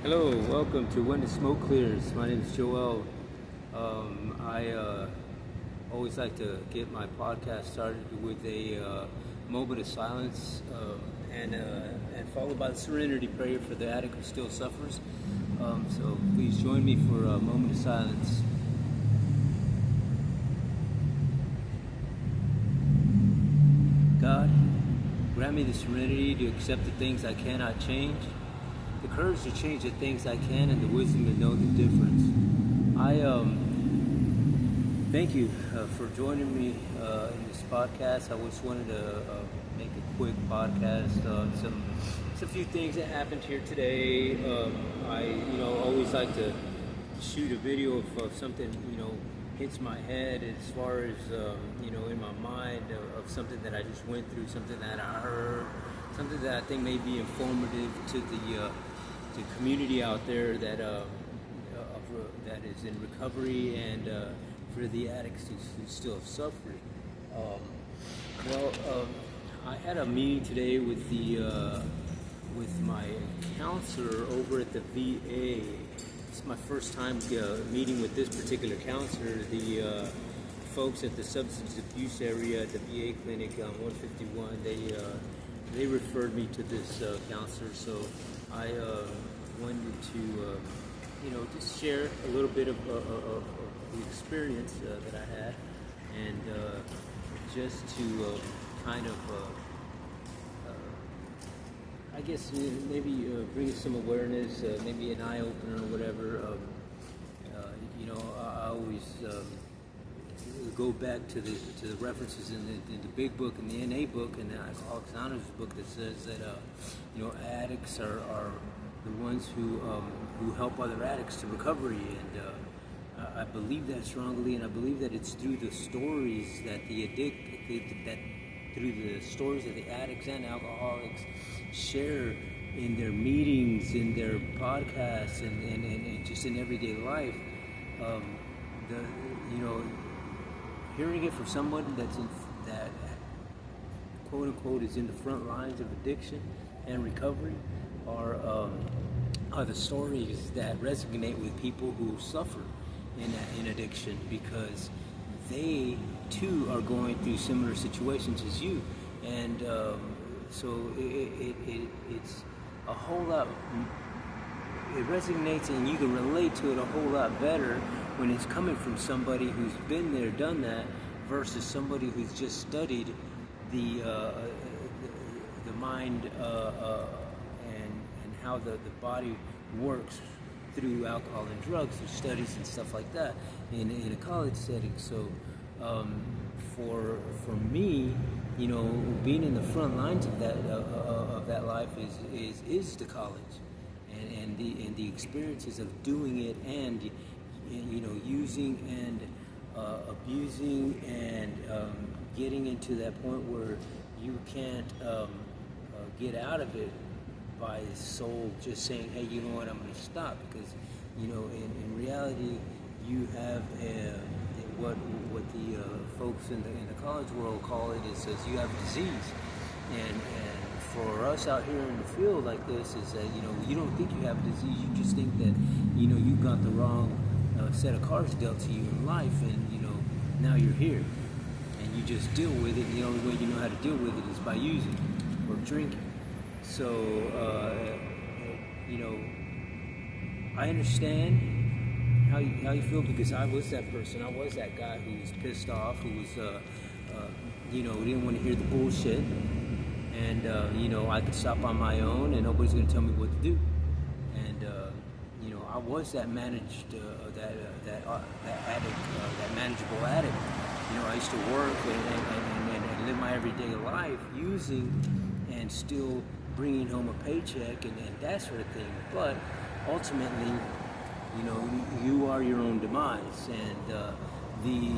Hello, welcome to When the Smoke Clears. My name is Joel. I always like to get my podcast started with a moment of silence and followed by the serenity prayer for the addict who still suffers. So please join me for a moment of silence. God, grant me the serenity to accept the things I cannot change, the courage to change the things I can, and the wisdom to know the difference. I thank you for joining me in this podcast. I just wanted to make a quick podcast on some few things that happened here today. I always like to shoot a video of something hits my head as far as in my mind of something that I just went through, something that I heard, something that I think may be informative to the community out there that that is in recovery and for the addicts who still suffer. I had a meeting today with with my counselor over at the VA. It's my first time meeting with this particular counselor. The folks at the substance abuse area at the VA clinic on 151, they referred me to this counselor, so I wanted to just share a little bit of the experience that I had, and just to kind of I guess maybe bring some awareness, maybe an eye opener or whatever. I always go back to the references in the big book and the NA book and the Alcoholics Anonymous book that says that addicts are the ones who help other addicts to recovery, and I believe that strongly, and I believe that it's through the stories that through the stories that the addicts and alcoholics share in their meetings, in their podcasts, and just in everyday life. Hearing it from someone that quote unquote is in the front lines of addiction and recovery are the stories that resonate with people who suffer in addiction, because they too are going through similar situations as you, and so it's a whole lot. It resonates, and you can relate to it a whole lot better when it's coming from somebody who's been there, done that, versus somebody who's just studied the mind and how the body works through alcohol and drugs, through studies and stuff like that in a college setting. So for me, being in the front lines of that life is the college, and the experiences of doing it, and using and abusing and getting into that point where you can't get out of it by soul just saying, hey, you know what, I'm going to stop, because in reality you have what the folks in the college world call it is you have a disease, and for us out here in the field like this is that you don't think you have a disease, you just think that you got the wrong set of cards dealt to you in life, and now you're here and you just deal with it, and the only way you know how to deal with it is by using or drinking. So I understand how you feel, because I was that person. I was that guy who was pissed off, who was didn't want to hear the bullshit, and I could stop on my own and nobody's going to tell me what to do. And I was that managed that addict, that manageable addict. I used to work and live my everyday life using and still bringing home a paycheck and that sort of thing. But ultimately, you are your own demise. And the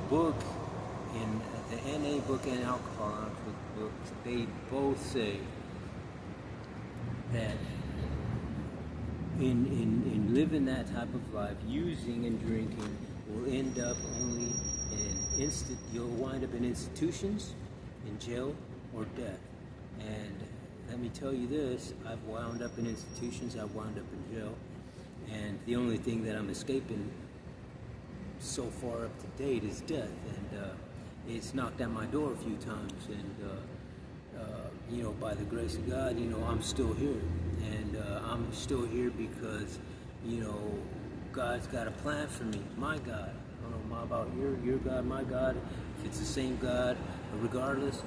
book, in the NA book and Alcohol Anonymous book, they both say that in living that type of life, using and drinking will end up only you'll wind up in institutions, in jail, or death. And let me tell you this, I've wound up in institutions, I've wound up in jail, and the only thing that I'm escaping so far up to date is death, and it's knocked at my door a few times, and by the grace of God, I'm still here, and I'm still here because, God's got a plan for me, my God. I don't know about your God, my God, if it's the same God, but regardless,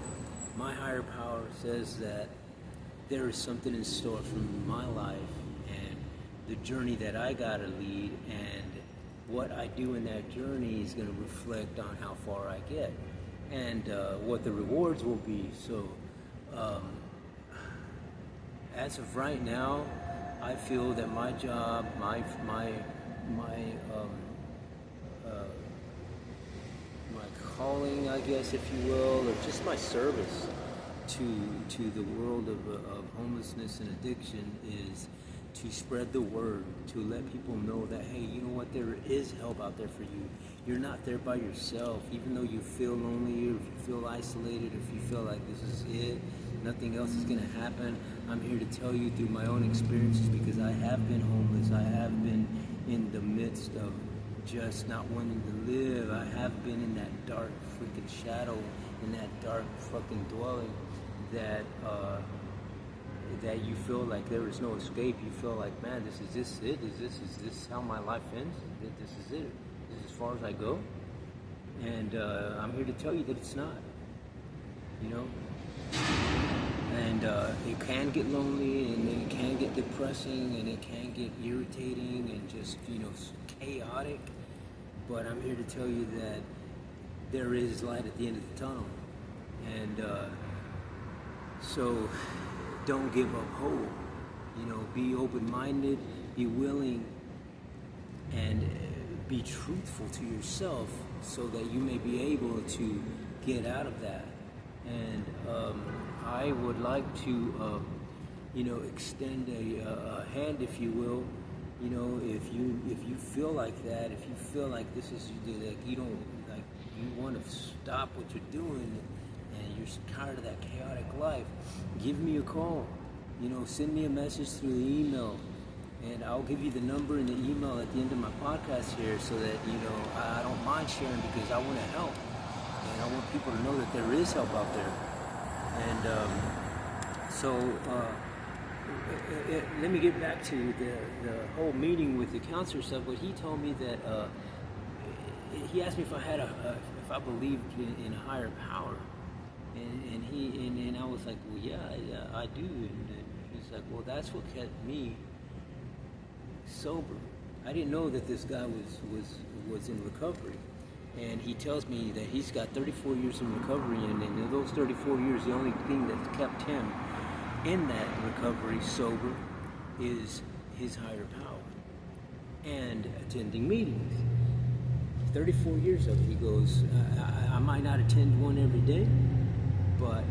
my higher power says that there is something in store for my life and the journey that I gotta lead, and what I do in that journey is going to reflect on how far I get and what the rewards will be. So as of right now, I feel that my job, my calling, I guess, if you will, or just my service to the world of homelessness and addiction is to spread the word, to let people know that, hey, you know what, there is help out there for you. You're not there by yourself. Even though you feel lonely, or if you feel isolated, if you feel like this is it, nothing else is going to happen, I'm here to tell you through my own experiences, because I have been homeless. I have been in the midst of just not wanting to live. I have been in that dark freaking shadow, in that dark fucking dwelling that you feel like there is no escape. You feel like, man, is this it? Is this how my life ends? This is it? This is as far as I go? And I'm here to tell you that it's not. And it can get lonely, and it can get depressing, and it can get irritating, and just chaotic. But I'm here to tell you that there is light at the end of the tunnel, and so don't give up hope. Be open-minded, be willing, and be truthful to yourself, so that you may be able to get out of that. And I would like to, extend a hand, if you will. If you feel like that, if you feel like this is like you want to stop what you're doing, and you're tired of that chaotic life, give me a call. Send me a message through the email, and I'll give you the number and the email at the end of my podcast here, so that I don't mind sharing, because I want to help, and I want people to know that there is help out there. And let me get back to the whole meeting with the counselor stuff. But he told me that he asked me if I believed in a higher power, and I was like, well, yeah, I do. And he's like, well, that's what kept me sober. I didn't know that this guy was in recovery. And he tells me that he's got 34 years in recovery, and in those 34 years, the only thing that's kept him in that recovery sober is his higher power and attending meetings. 34 years of it. He goes, I might not attend one every day, but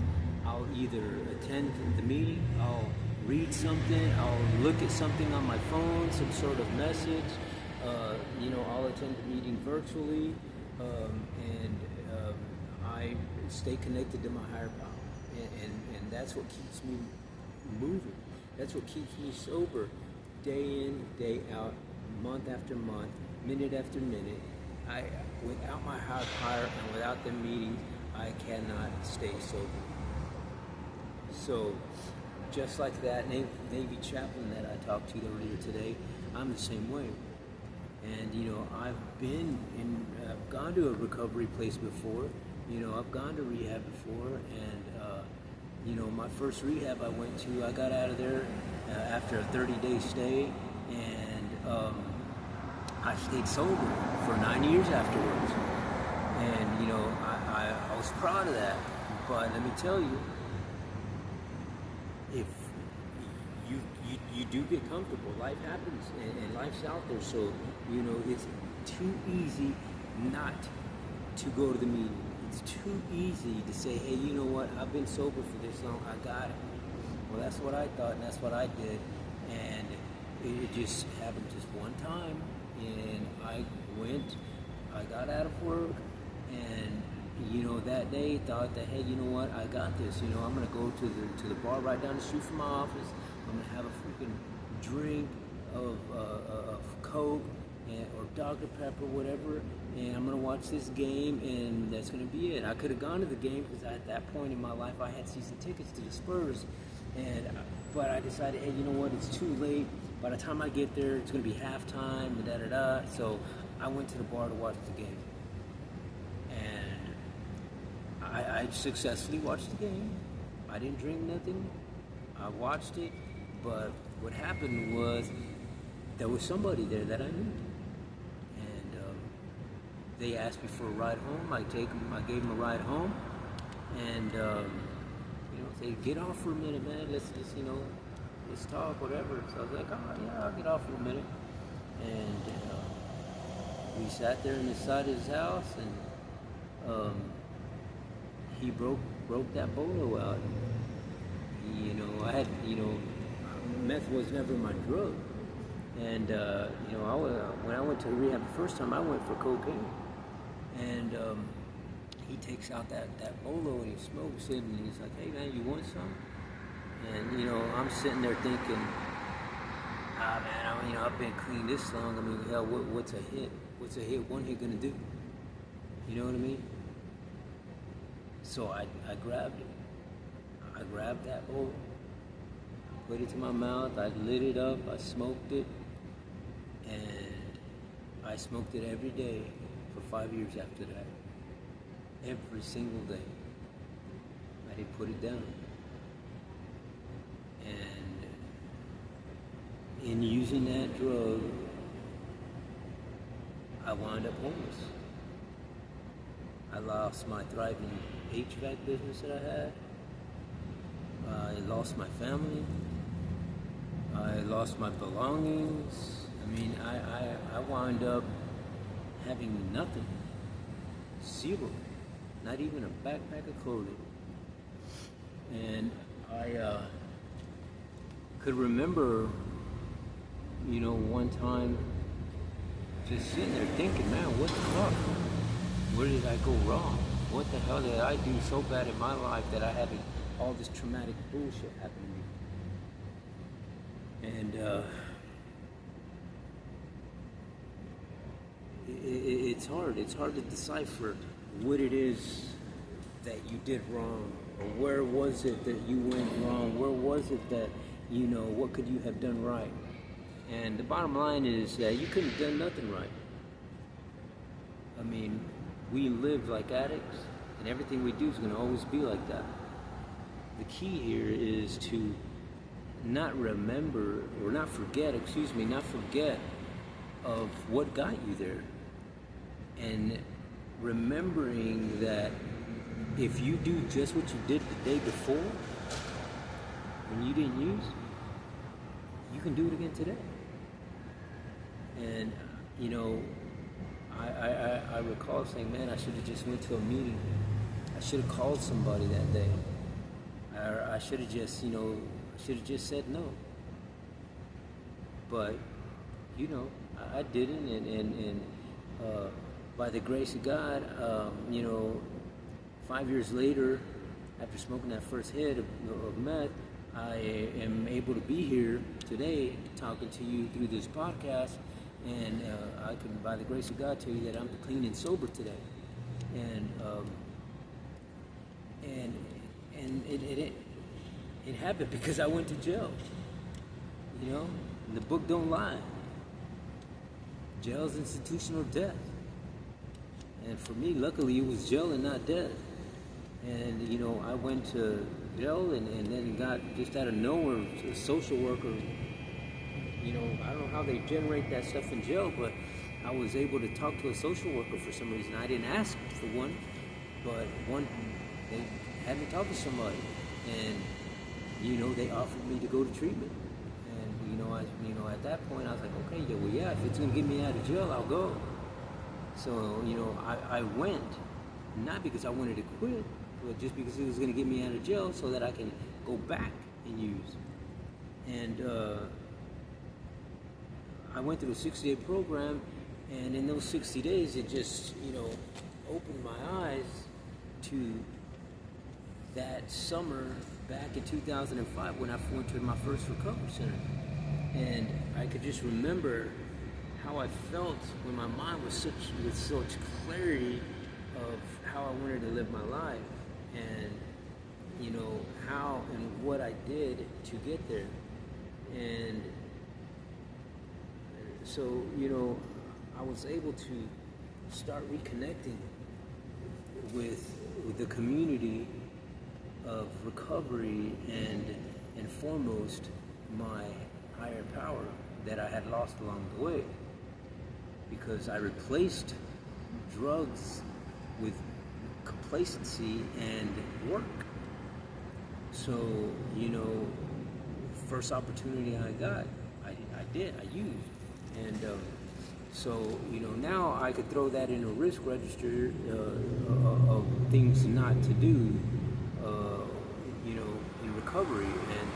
I'll either attend the meeting, I'll read something, I'll look at something on my phone, some sort of message, I'll attend the meeting virtually, and I stay connected to my higher power, and that's what keeps me moving. That's what keeps me sober, day in, day out, month after month, minute after minute. Without my higher power and without the meetings, I cannot stay sober. So, just like that Navy chaplain that I talked to earlier today, I'm the same way. And I've gone to a recovery place before. I've gone to rehab before, and my first rehab I went to, I got out of there after a 30-day stay, and I stayed sober for 9 years afterwards. And I was proud of that. But let me tell you, if you do get comfortable, life happens, and life's out there, so it's too easy not to go to the meeting. It's too easy to say, hey, you know what, I've been sober for this long, I got it. Well, that's what I thought, and that's what I did, and it just happened just one time, and I got out of work, and you know, that day thought that, hey, you know what, I got this. You know, I'm gonna go to the bar right down the street from my office. I'm gonna have a freaking drink of Coke or Dr. Pepper, whatever, and I'm gonna watch this game, and that's gonna be it. I could have gone to the game because at that point in my life I had season tickets to the Spurs, but I decided, hey, you know what, it's too late. By the time I get there, it's gonna be halftime, da da da. So I went to the bar to watch the game, and I successfully watched the game. I didn't drink nothing. I watched it, but what happened was there was somebody there that I knew, and they asked me for a ride home. I gave them a ride home, and they get off for a minute, man. Let's let's talk, whatever. So I was like, oh yeah, I'll get off for a minute, and we sat there in the side of his house, and he broke that bolo out. Meth was never my drug, and when I went to rehab the first time, I went for cocaine, and he takes out that bolo and he smokes it, and he's like, hey man, you want some? And I'm sitting there thinking, man, I've been clean this long. I mean, hell, what's a hit? What's a hit? One hit gonna do? You know what I mean? So I grabbed it. I grabbed that bowl, put it to my mouth, I lit it up, I smoked it, and I smoked it every day for 5 years after that. Every single day. I didn't put it down. And in using that drug, I wound up homeless. I lost my thriving HVAC business that I had. I lost my family. I lost my belongings. I mean, I wound up having nothing. Zero. Not even a backpack of clothing. And I could remember, one time just sitting there thinking, man, what the fuck? Where did I go wrong? What the hell did I do so bad in my life that I had all this traumatic bullshit happen to me? And it's hard. It's hard to decipher what it is that you did wrong, or where was it that you went wrong? Where was it that, what could you have done right? And the bottom line is that you couldn't have done nothing right. I mean, we live like addicts, and everything we do is going to always be like that. The key here is to not forget of what got you there. And remembering that if you do just what you did the day before, when you didn't use, you can do it again today. And, I recall saying, man, I should have just went to a meeting. I should have called somebody that day. I should have just said no. But, I didn't, and by the grace of God, 5 years later, after smoking that first hit of meth, I am able to be here today talking to you through this podcast, and I can, by the grace of God, tell you that I'm clean and sober today. And it happened because I went to jail. And the book don't lie. Jail's institutional death. And for me, luckily, it was jail and not death. And, I went to jail and then got, just out of nowhere, a social worker. I don't know how they generate that stuff in jail, but I was able to talk to a social worker for some reason. I didn't ask for one, but they had me talk to somebody. And, they offered me to go to treatment. And, at that point, I was like, okay, if it's going to get me out of jail, I'll go. So, I went, not because I wanted to quit, but just because it was going to get me out of jail so that I can go back and use. And I went through a 60-day program, and in those 60 days, it just, opened my eyes to that summer back in 2005 when I went to my first recovery center. And I could just remember how I felt when my mind was with such clarity of how I wanted to live my life, and how and what I did to get there. And so I was able to start reconnecting with the community of recovery, and foremost my higher power that I had lost along the way, because I replaced drugs with complacency and work. So first opportunity I got, I used. And so now I could throw that in a risk register of things not to do in recovery. And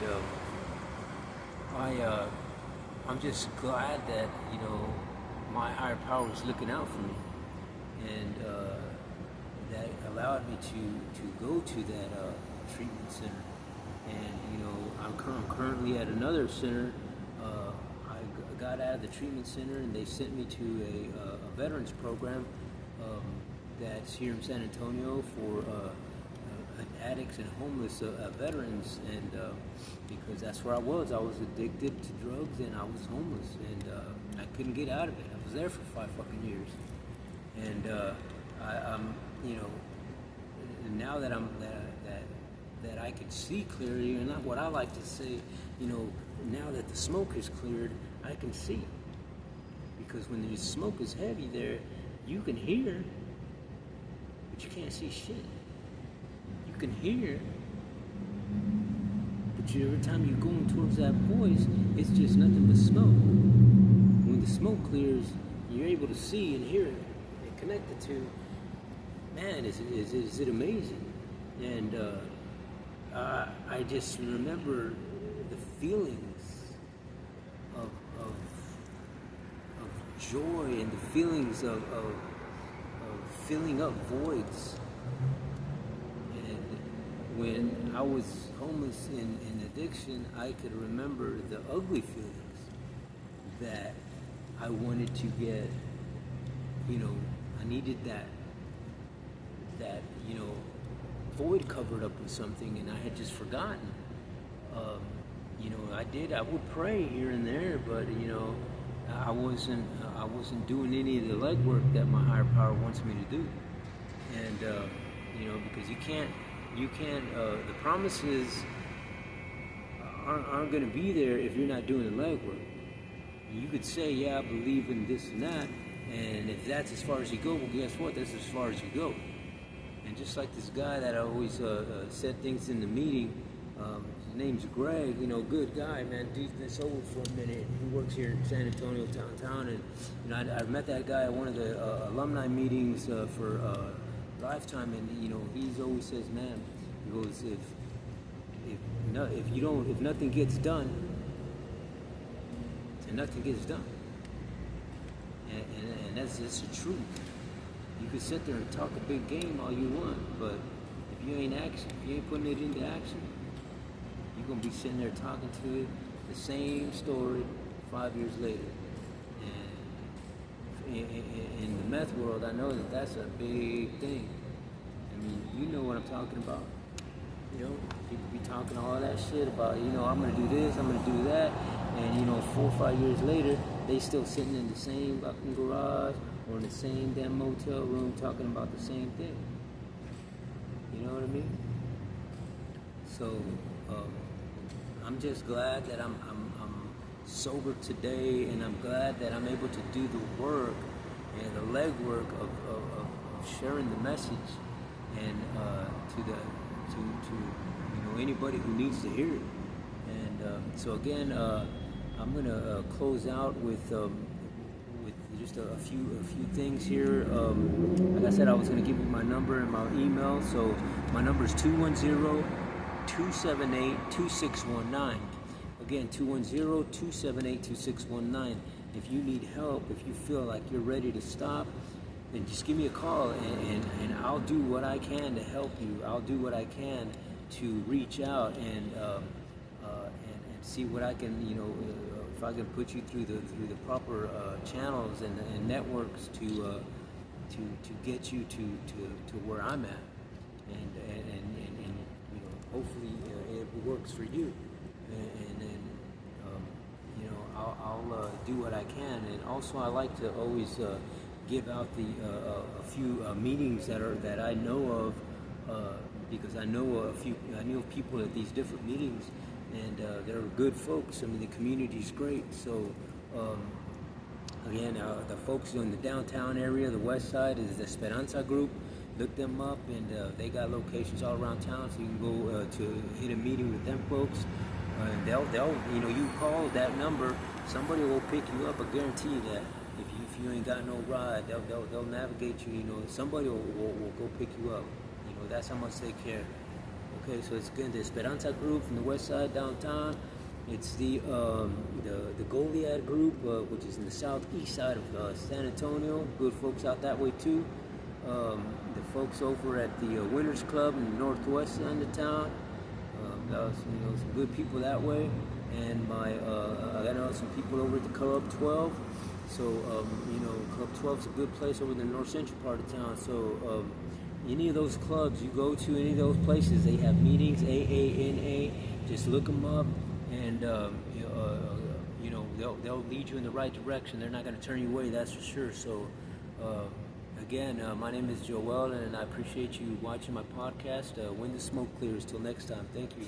I'm just glad that my higher power was looking out for me, and that allowed me to go to that treatment center. And I'm currently at another center. I got out of the treatment center, and they sent me to a veterans program that's here in San Antonio for addicts and homeless veterans. And because that's where I was addicted to drugs, and I was homeless, and I couldn't get out of it. I was there for 5 fucking years. And I'm now that that I can see clearly, and not what I like to say, now that the smoke is cleared, I can see. Because when the smoke is heavy there, you can hear, but you can't see shit. You can hear, but every time you're going towards that voice, it's just nothing but smoke. When the smoke clears, you're able to see and hear it and connect the two. Man, is it amazing? And I just remember the feelings of joy, and the feelings of filling up voids. And when I was homeless in addiction, I could remember the ugly feelings that I wanted to get. I needed that void covered up with something, and I had just forgotten. I would pray here and there, but I wasn't doing any of the legwork that my higher power wants me to do. And because you can't the promises aren't going to be there if you're not doing the legwork. You could say, yeah, I believe in this and that, and if that's as far as you go, well, guess what? That's as far as you go. And just like this guy that I always said things in the meeting, his name's Greg, good guy, man. Dude's been sober for a minute. He works here in San Antonio downtown, and I met that guy at one of the alumni meetings for Lifetime, and he always says, man, he goes, if nothing gets done, then nothing gets done, and that's just the truth. You can sit there and talk a big game all you want, but if you ain't putting it into action, you're gonna be sitting there talking to it, the same story 5 years later. And in the meth world, I know that that's a big thing. I mean, you know what I'm talking about. People be talking all that shit about, I'm gonna do this, I'm gonna do that, and 4 or 5 years later, they still sitting in the same fucking garage or in the same damn motel room talking about the same thing. You know what I mean? So I'm just glad that I'm sober today, and I'm glad that I'm able to do the work and the legwork of sharing the message, and to anybody who needs to hear it. And so again, I'm gonna close out with just a few things here. Like I said, I was gonna give you my number and my email. So my number is 210-278-2619. Again, 210-278-2619. If you need help, if you feel like you're ready to stop, then just give me a call, and I'll do what I can to help you. I'll do what I can to reach out and see what I can, if I can put you through the proper channels and networks to get you to where I'm at, and hopefully it works for you, and then I'll do what I can. And also I like to always give out a few meetings that I know of, because I know people at these different meetings, and they're good folks. I mean, the community's great. So again, the folks in the downtown area, the west side, is the Esperanza Group. Look them up, and they got locations all around town, so you can go to hit a meeting with them folks. And they'll you call that number, somebody will pick you up. I guarantee you that. If you ain't got no ride, they'll navigate you. Somebody will go pick you up. That's how much they care. Okay, so it's good. The Esperanza Group from the west side downtown. It's the Goliad Group, which is in the southeast side of San Antonio. Good folks out that way too. The folks over at the Winners Club in the northwest end of town. Some good people that way. And I got some people over at the Club 12. So Club 12 is a good place over in the north central part of town. So any of those clubs you go to, any of those places, they have meetings, AANA. Just look them up, and they'll lead you in the right direction. They're not going to turn you away, that's for sure. So again, my name is Joel, and I appreciate you watching my podcast. When the smoke clears. Till next time, thank you.